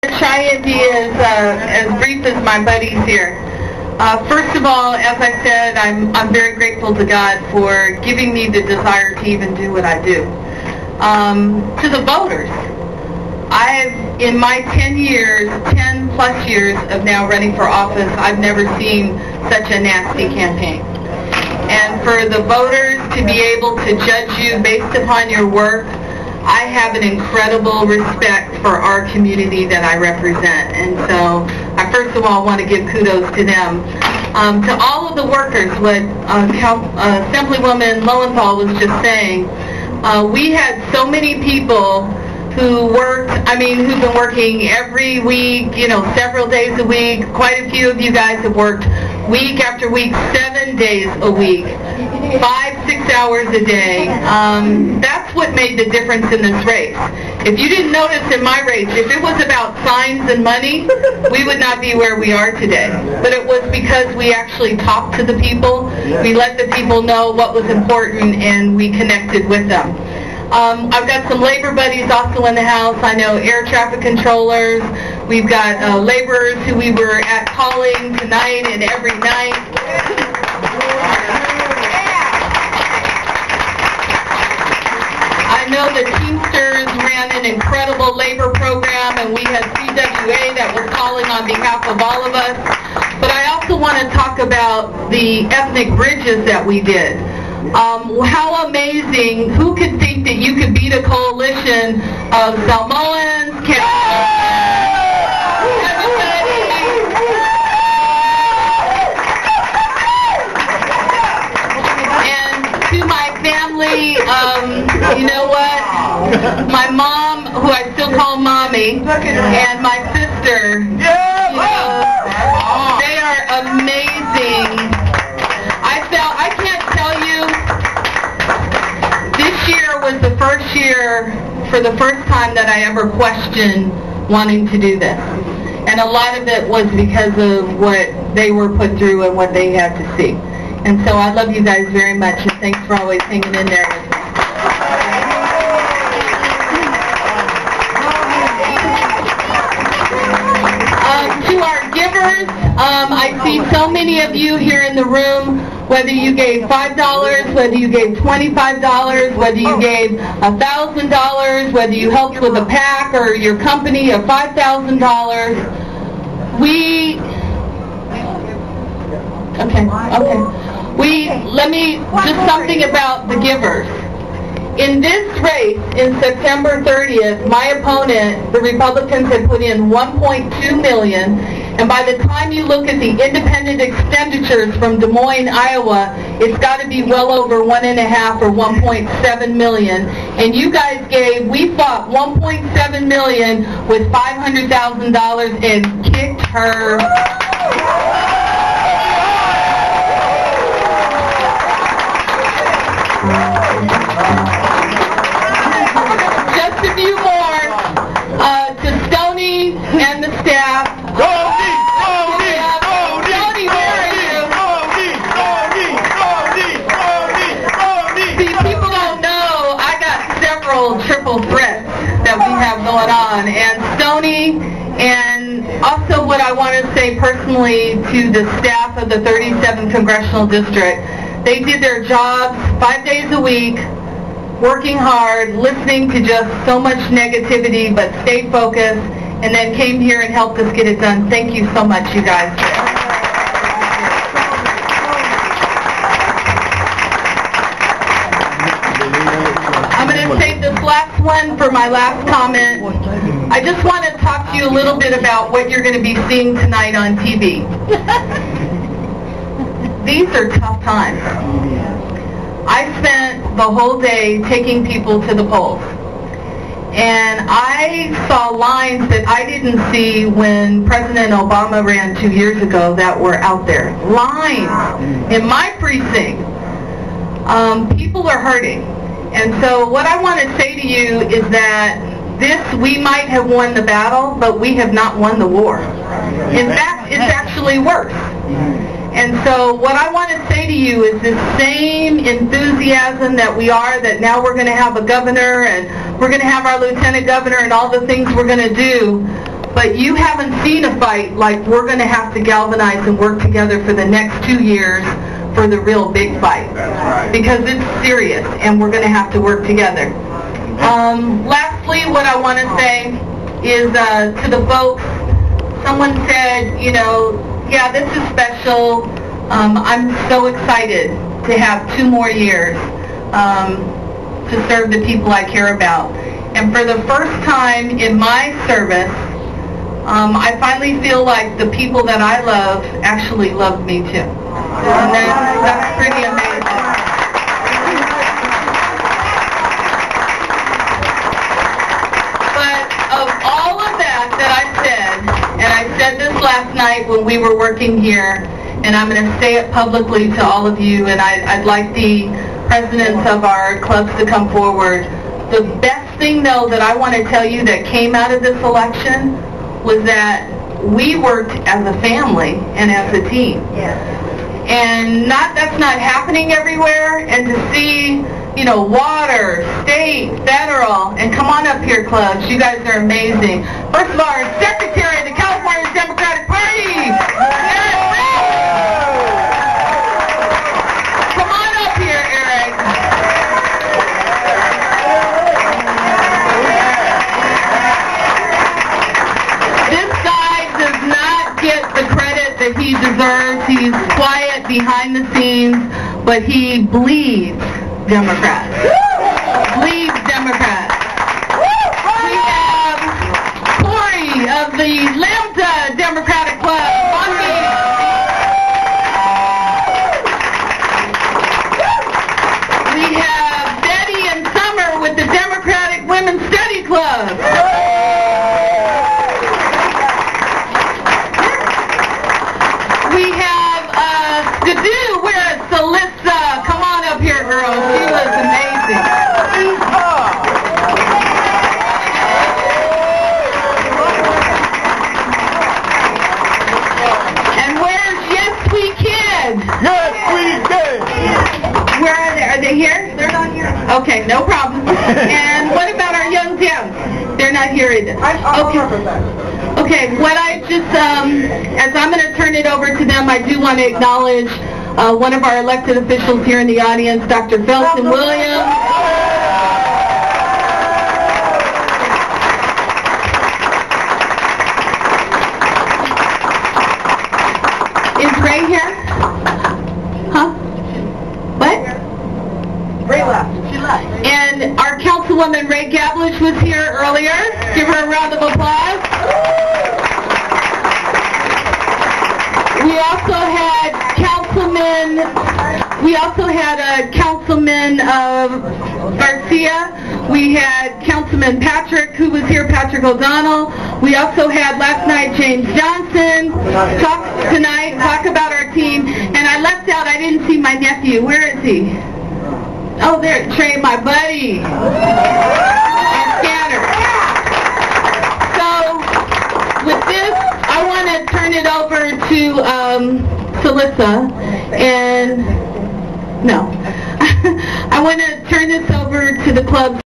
Try and be as brief as my buddies here. First of all, as I said, I'm very grateful to God for giving me the desire to even do what I do. To the voters, in my 10 plus years of now running for office, I've never seen such a nasty campaign. And for the voters to be able to judge you based upon your work, I have an incredible respect for our community that I represent, and so I first of all want to give kudos to them. To all of the workers, what Assemblywoman Lowenthal was just saying, we had so many people who've been working every week, several days a week. Quite a few of you guys have worked week after week, 7 days a week, 5-6 hours a day. That's what made the difference in this race. If you didn't notice in my race, if it was about signs and money, we would not be where we are today. But it was because we actually talked to the people, we let the people know what was important, and we connected with them. I've got some labor buddies also in the house. I know air traffic controllers. We've got laborers who we were at calling tonight and every night. I know the Teamsters ran an incredible labor program, and we had CWA that was calling on behalf of all of us. But I also want to talk about the ethnic bridges that we did. How amazing. Who could think that you could beat a coalition of Samoans, and to my family, you know what? My mom, who I still call Mommy, and my sister, they are amazing. I can't tell you, this year was the first year, for the first time, that I ever questioned wanting to do this. And a lot of it was because of what they were put through and what they had to see. And so I love you guys very much, and thanks for always hanging in there with me. To our givers, I see so many of you here in the room, whether you gave $5, whether you gave $25, whether you gave $1,000, whether you helped with a PAC or your company of $5,000. Let me, just something about the givers. In this race, in September 30th, my opponent, the Republicans, had put in $1.2 million, and by the time you look at the independent expenditures from Des Moines, Iowa, it's got to be well over $1.5 or $1.7 million. And you guys we fought $1.7 million with $500,000 and kicked her. Just a few more to Stoney and the staff. Stoney, where are you? See, people don't know I got several triple threats that we have going on. And Stoney, and also what I want to say personally to the staff of the 37th Congressional District, they did their jobs 5 days a week, working hard, listening to just so much negativity, but stayed focused, and then came here and helped us get it done. Thank you so much, you guys. I'm going to save this last one for my last comment. I just want to talk to you a little bit about what you're going to be seeing tonight on TV. These are tough times. I spent the whole day taking people to the polls. And I saw lines that I didn't see when President Obama ran 2 years ago that were out there. Lines in my precinct. People are hurting. And so what I want to say to you is that we might have won the battle, but we have not won the war. In fact, it's actually worse. And so what I want to say to you is this same enthusiasm that now we're going to have a governor and we're going to have our lieutenant governor and all the things we're going to do. but you haven't seen a fight like we're going to have to galvanize and work together for the next 2 years for the real big fight. That's right. Because it's serious, and we're going to have to work together. Lastly, what I want to say is to the folks, someone said, you know, yeah, this is special. I'm so excited to have 2 more years to serve the people I care about. And for the first time in my service, I finally feel like the people that I love actually love me too. And that's pretty amazing. But of all of that I said, and I said this last night when we were working here, and I'm going to say it publicly to all of you, and I'd like the presidents of our clubs to come forward. The best thing, though, that I want to tell you that came out of this election was that we worked as a family and as a team. Yes. And that's not happening everywhere. And to see, you know, water, state, federal, and come on up here, clubs. You guys are amazing. First of all, our Secretary of the California Democratic Party, Eric. Come on up here, Eric. This guy does not get the credit that he deserves. He's quiet behind the scenes, but he bleeds Democrats. Bleeds Democrats. We have Corey of the Lambda Democratic Club. We have Betty and Summer with the Democratic Women's Study Club. We have Skidoo, where's Celissa? Come on up here, girl. She was amazing. And where's Yes We Kid? Yes, we did. Where are they? Are they here? They're not here. Okay, no problem. And what about our young Dems? They're not here either. Okay, what I just, as I'm going to turn it over to them, I do want to acknowledge one of our elected officials here in the audience, Dr. Felton Williams. Is Ray here? Huh? What? Ray left. She left. And our Councilwoman Ray Gablish was here earlier. Give her a round of applause. We also had Councilman Garcia. We had Councilman Patrick, who was here, Patrick O'Donnell. We also had last night James Johnson talk about our team. And I left out, I didn't see my nephew. Where is he? Oh, there, Trey, my buddy. And Scanner. So, with this, I want to turn it over to Celissa, and no, I want to turn this over to the club.